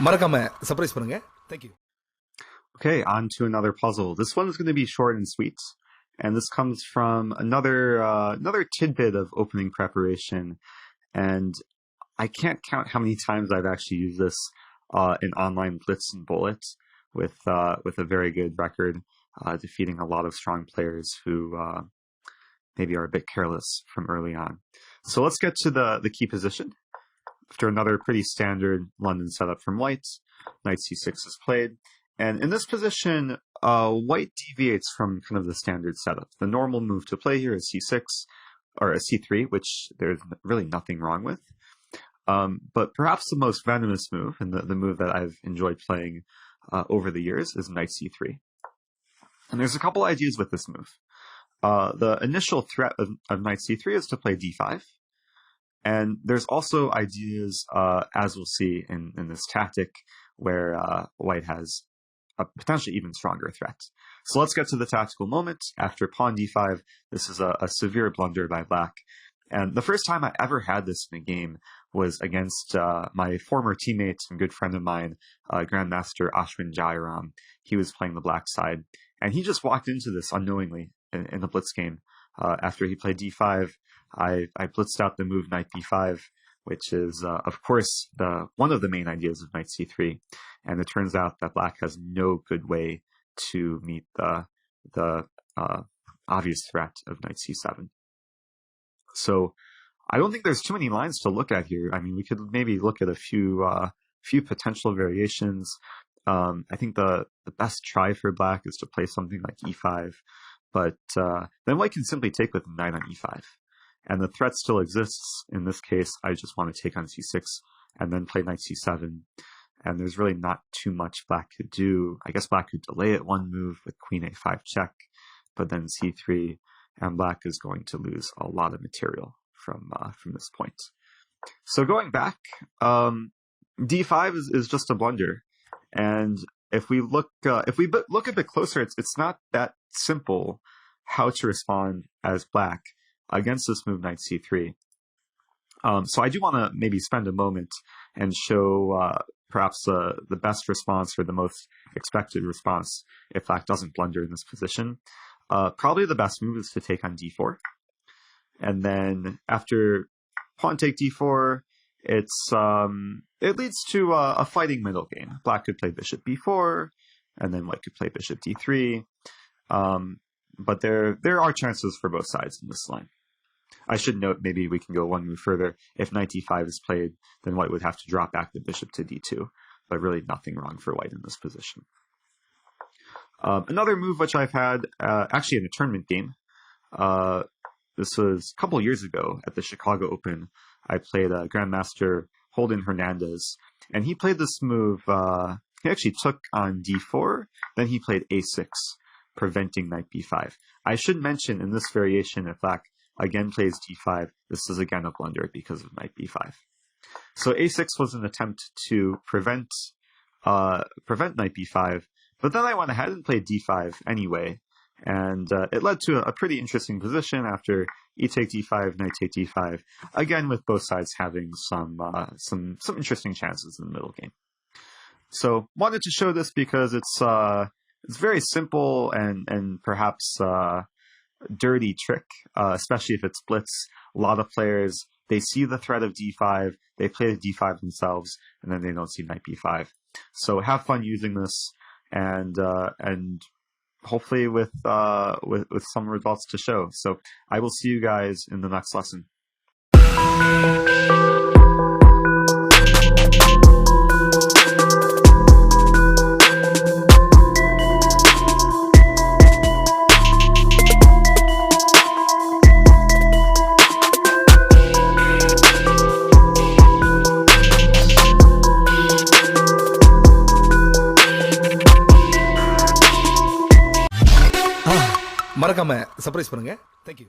மறக்காம சர்ப்ரைஸ் பண்ணுங்க. Thank you. Okay, on to another puzzle. This one is going to be short and sweet, and this comes from another tidbit of opening preparation. And I can't count how many times I've actually used this in online blitz and bullet with a very good record, defeating a lot of strong players who maybe are a bit careless from early on. So let's get to the key position. After another pretty standard London setup from white, knight c6 is played. And in this position, white deviates from kind of the standard setup. The normal move to play here is c6, or a c3, which there's really nothing wrong with. But perhaps the most venomous move, and the move that I've enjoyed playing over the years, is knight c3. And there's a couple ideas with this move. The initial threat of knight c3 is to play d5. And there's also ideas, as we'll see in this tactic, where white has a potentially even stronger threat. So let's get to the tactical moment. After pawn d5, this is a severe blunder by black. And the first time I ever had this in a game was against my former teammate and good friend of mine, Grandmaster Ashwin Jairam. He was playing the black side, and he just walked into this unknowingly in the blitz game. After he played d5, I blitzed out the move knight b5, which is, of course, one of the main ideas of knight c3. And it turns out that black has no good way to meet the obvious threat of knight c7. So I don't think there's too many lines to look at here. I mean, we could maybe look at a few potential variations. I think the best try for black is to play something like e5, but then white can simply take with knight on e5. And the threat still exists. In this case, I just want to take on c6 and then play knight c7. And there's really not too much black could do. I guess black could delay it one move with queen a5 check, but then c3, and black is going to lose a lot of material from this point. So going back, d5 is just a blunder. And if we look a bit closer, it's not that simple how to respond as black against this move knight c3. So I do want to maybe spend a moment and show perhaps the best response or the most expected response if black doesn't blunder in this position. Probably the best move is to take on d4. And then after pawn take d4, it leads to a fighting middle game. Black could play bishop b4, and then white could play bishop d3. But there are chances for both sides in this line. I should note, maybe we can go one move further. If knight d5 is played, then white would have to drop back the bishop to d2, but really nothing wrong for white in this position. Another move which I've had, actually in a tournament game, this was a couple years ago at the Chicago Open. I played Grandmaster Holden Hernandez, and he played this move. He actually took on d4, then he played a6, preventing knight b5. I should mention in this variation, if black again plays d5, this is again a blunder because of knight b5. So a6 was an attempt to prevent knight b5, but then I went ahead and played d5 anyway, and it led to a pretty interesting position after e take d5, knight take d5, again with both sides having some interesting chances in the middle game. So wanted to show this because it's very simple and perhaps dirty trick, especially if it's blitz. A lot of players, they see the threat of d5, they play the d5 themselves, and then they don't see knight b5. So have fun using this, and hopefully with some results to show. So I will see you guys in the next lesson. மறக்காம surprise பண்ணுங்க. Thank you.